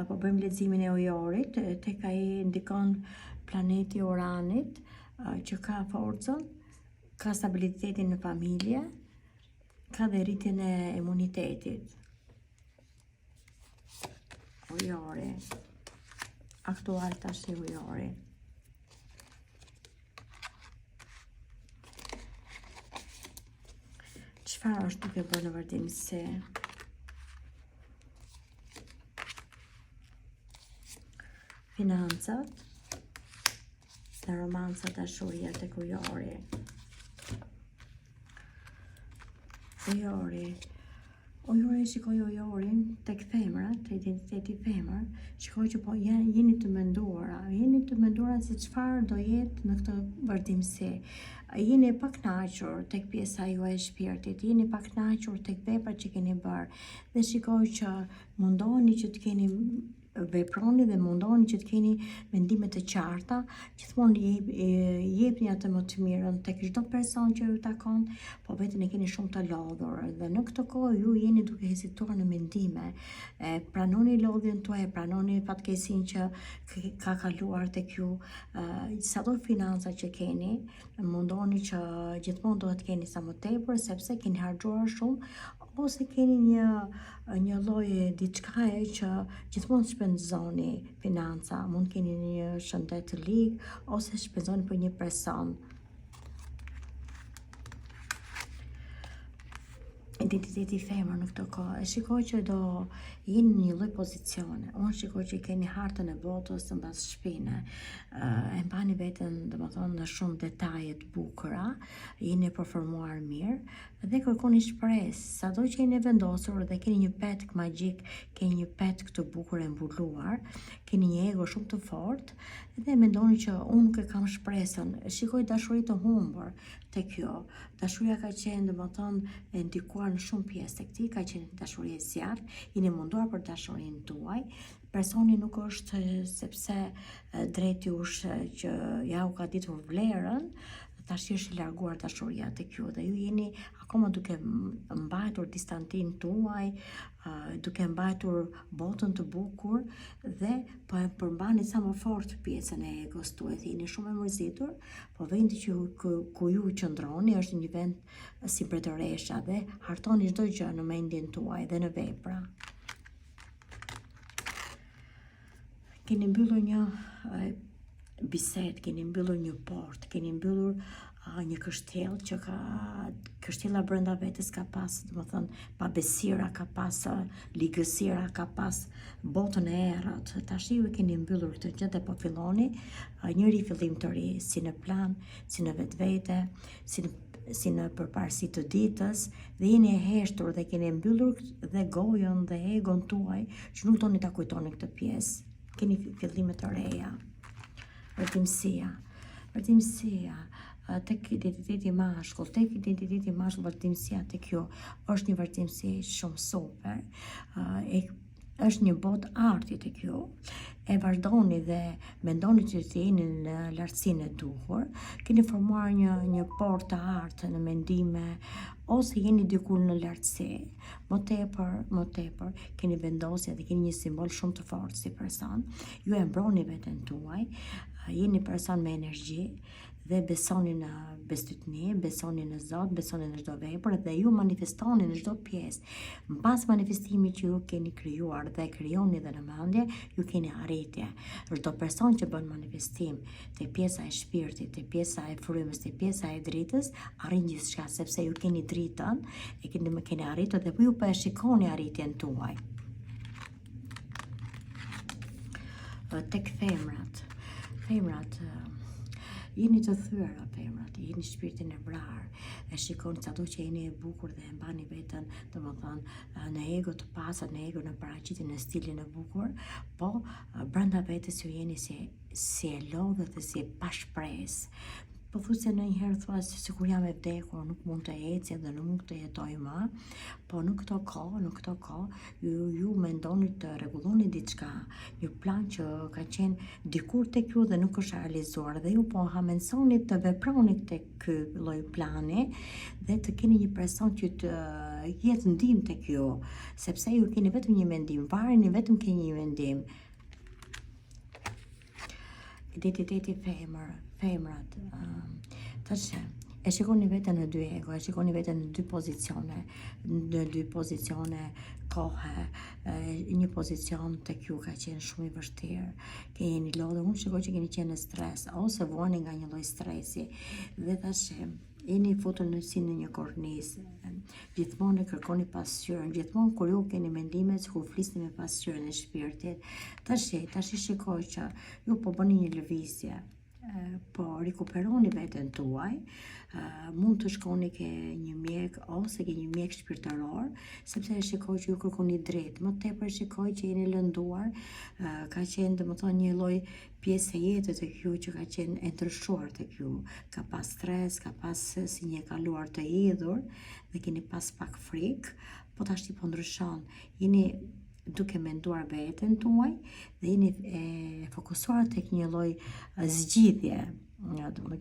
po bëjmë leximin e ujorit, tek ai ndikon planeti Uranit, që ka forcën, ka stabilitetin në familje, ka dhe rritjen e imunitetit. Ujori, aktual tash i ujori. Çfarë është duke bërë në vazhdimsi? Financat dhe romanca, dashuria tek ujori. Ujori shikoj ujorin tek femrat, te identiteti femër, shikoj që po jeni të menduara se çfarë do jetë në këtë vazhdimsi. Jeni pa kënaqur tek pjesa juaj e shpirtit, jeni pa kënaqur tek veprat që keni bërë dhe shikoj që mundoheni që të keni veproni dhe mundoheni që të keni mendime të qarta, gjithmonë jepni atë më të mirën tek çdo person që ju takon, po veten e keni shumë të lodhur dhe në këtë kohë ju jeni duke hezituar në mendime. Pranoni lodhjen tuaj, pranoni fatkeqësinë që ka kaluar tek ju, sado financa që keni, mundoheni që gjithmonë do të keni sa më tepër sepse keni harxuar shumë ose keni një lloj diçkaje që gjithmonë shpenzoni financa, mund keni një shëndet të ligë ose shpenzoni për një person. Identiteti femër në këtë kohë, e shikoj që do jeni në një lloj pozicione. Unë shikoj që keni hartën e botës mbas shpine, e mbani veten, domethënë, në shumë detaje të bukura, jeni përformuar mirë dhe kërkoni shpresë. Sado që jeni vendosur dhe keni një petk magjik, keni një petk të bukur e mbuluar, keni një ego shumë të fortë dhe mendoni që unë nuk e kam shpresën. Shikoj dashuri të humbur tek ju. Dashuria ka qenë, domethënë, e ndikuar në shumë pjesë tek ti, ka qenë dashuri e zjarrt, jeni munduar për dashurinë tuaj. Personi nuk është sepse drejti jush që ja u ka ditur vlerën, tash është i larguar dashuria tek ju dhe ju jeni akoma duke mbajtur distantin tuaj, duke mbajtur botën të bukur dhe po e përmbani sa më fort pjesën e egos tuaj. Jeni shumë e mërzitur, po vendi që ku ju qëndroni është një vend si mbretëresha dhe hartoni çdo gjë në mendjen tuaj dhe në vepra. Keni mbyllur një bisedë, keni mbyllur një portë, keni mbyllur një kështjell që kështjella brenda vetes ka pas, domethënë, pabesira, ka pas ligësira, ka pas botën e errët. Tash ju e keni mbyllur këtë gjë dhe po filloni një rifillim të ri, si në plan, si në vetvete, si në përparësi të ditës, dhe jeni e heshtur dhe keni mbyllur dhe gojën dhe egon tuaj që nuk doni ta kujtoni këtë pjesë. Keni fillime të reja. Vazhdimsia, tek identiteti mashkull, vazhdimsia tek ju është një vazhdimsi shumë super, është një botë arti tek ju, e vazhdoni dhe mendoni që të jeni në lartësinë e duhur, keni formuar një portë të artë në mendime, ose jeni diku në lartësi. Më tepër, keni vendosje dhe keni një simbol shumë të fortë si person, ju e mbroni veten tuaj, jeni person me energji dhe besoni në besytni, besoni në Zot, besoni në çdo vepër dhe ju manifestoni në çdo pjesë. Mbas manifestimit që ju keni krijuar dhe krijoni dhe në mendje, ju keni arritje. Çdo person që bën manifestim te pjesa e shpirtit, te pjesa e frymës, te pjesa e dritës, arrin gjithçka sepse ju keni dritën, e keni arritur dhe ju po e shikoni arritjen tuaj. Tek femrat, jeni të thyera femrat, jeni shpirtin e vrarë, e shikoni sado që jeni e bukur dhe e mbani veten, domethënë, në ego të pasur, në ego, në paraqitjen e stilin e bukur, po brenda vetes ju jeni si e lodhët dhe si e pa shpresë. Po thu se ndonjëherë thua se kur jam e vdekur, nuk mund të eci dhe nuk mund të jetoj më, po në këto kohë, ju mendoni të rregulloni diçka, një plan që ka qenë dikur tek ju dhe nuk është realizuar, dhe ju po hamensoni të veproni tek ky lloj plani dhe të keni një person që të jetë ndihmë tek ju, sepse ju keni vetëm një mendim, vareni vetëm keni një mendim. Identiteti femrat, tash e shikoni veten në dy ego, e shikoni veten në dy pozicione kohe, një pozicion tek ju ka qenë shumë i vështirë, keni lodhur, unë shikoj që keni qenë në stres, ose vuani nga një lloj stresi, dhe tash jeni futur si në një kornizë, gjithmonë e kërkoni pasqyrën, gjithmonë kur ju keni mendime sikur flisni me pasqyrën e shpirtit. Tash shikoj që ju po bëni një lëvizje, po rikuperoni veten tuaj, mund të shkoni ke një mjek ose ke një mjek shpirtëror, sepse e shikoj që ju kërkoni drejt, më tepër shikoj që jeni lënduar, ka qenë domethënë një lloj pjesë e jetës tek ju që ka qenë e ndryshuar tek ju, ka pas stres, ka pas si një kaluar të idhur dhe keni pas pak frikë, po tash po ndryshon, jeni duke menduar veten tuaj dhe jeni fokusuar tek një lloj zgjidhje,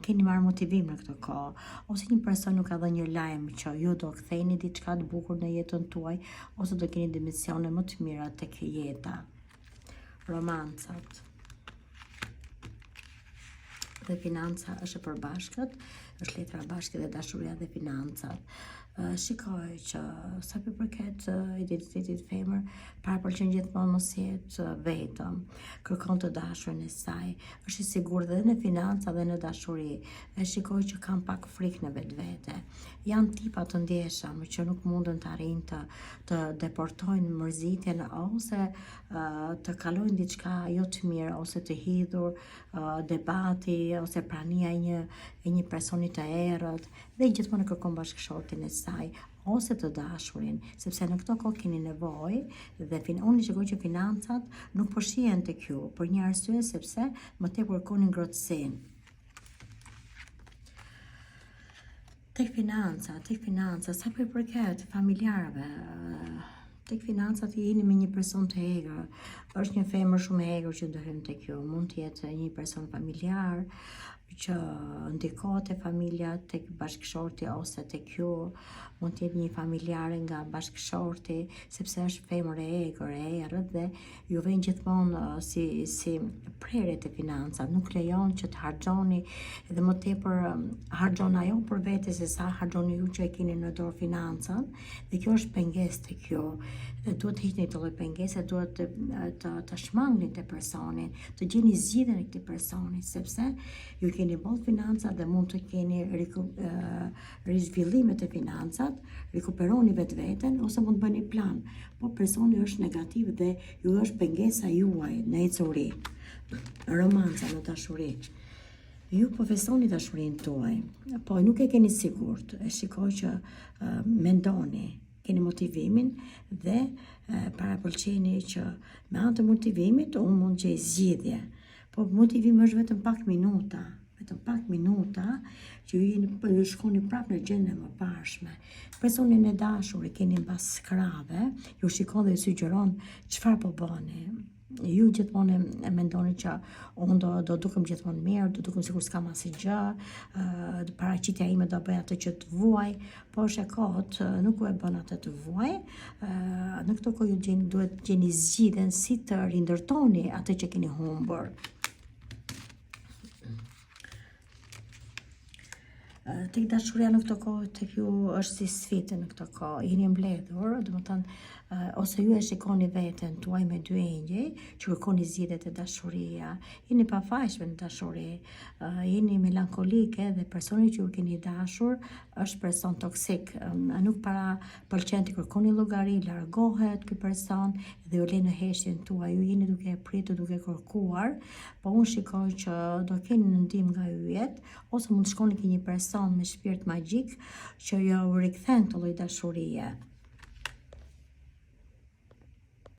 keni marrë motivim në këtë kohë, ose një person nuk ka dhënë një lajm që ju do ktheni diçka të bukur në jetën tuaj, ose do keni dimensione më të mira tek jeta. Romancat dhe financa është e përbashkët, është letra e bashkët dhe dashuria dhe financat. Shikoj që sa përket identitetit femër, parapëlqen gjithmonë mos jetë vetëm, kërkon të dashurin e saj, është i sigurt dhe në financa dhe në dashuri. E shikoj që kam pak frikë në vetvete. Janë tipa të ndjeshëm që nuk mundën të arrijnë të deportojnë mërzitjen ose të kalojnë diçka jo të mirë, ose të hidhur debati ose prania e një personi të errët, dhe gjithmonë kërkon bashkëshortin e saj ose të dashurin, sepse në këto kohë keni nevojë, dhe unë shikoj që financat nuk po shihen tek ju për një arsye, sepse më tepër kërkoni ngrohtësinë. Tek financa, sa përket familjarëve, tek financat jeni me një person të egër, është një femër shumë e egër që do hyn tek ju, mund të jetë një person familjar që ndikohet te familja tek bashkëshorti ose tek ju, mund të jetë një familjare nga bashkëshorti, sepse është femër e egër, e errët, dhe ju vjen gjithmonë si prerje te financat, nuk lejon që të harxhoni, dhe më tepër harxhon ajo për vete se sa harxhoni ju që e keni në dorë financën, dhe kjo është pengesë tek ju, dhe duhet të hiqni këtë lloj pengese, duhet të shmangni te personin, të gjeni zgjidhjen e këtij personi, sepse ju keni boll financa dhe mund të keni rizhvillimet e financat, rikuperoni vetveten ose mund të bëni plan, po personi është negativ dhe ju është pengesa juaj në ecuri. Romanca në dashuri. Ju po fesoni dashurinë tuaj, po nuk e keni sigurt. E shikoj që mendoni, keni motivimin dhe parapëlqeni që me anë të motivimit unë mund të gjej zgjidhje. Po motivimi është vetëm pak minuta që ju shkoni prapë në gjendjen e mëparshme. Personin e dashur e keni mbas krave, ju shikon dhe ju sugjeron çfarë po bëni. Ju gjithmonë e mendoni që unë do dukem gjithmonë mirë, do dukem sikur s'kam asgjë, paraqitja ime do bëj atë që të vuaj, po është e kot, nuk u e bën atë të vuaj. Në këtë kohë ju duhet gjeni zgjidhjen si të rindërtoni atë që keni humbur. Tek dashuria në këtë kohë tek ju është si sfidë në këtë kohë, jeni mbledhur, domethënë ose ju e shikoni veten tuaj me dy engjëj që kërkoni zgjidhjet e dashuria, jeni pafajshme në dashuri, jeni melankolike dhe personi që ju keni dashur është person toksik, nuk pëlqen të kërkoni llogari, largohet ky person dhe ju lë në heshtjen tuaj, ju jeni duke pritur, duke kërkuar, po unë shikoj që do keni në ndihmë nga yjet, ose mund të shkoni ke një person me shpirt magjik që ju rikthen këtë lloj dashurie.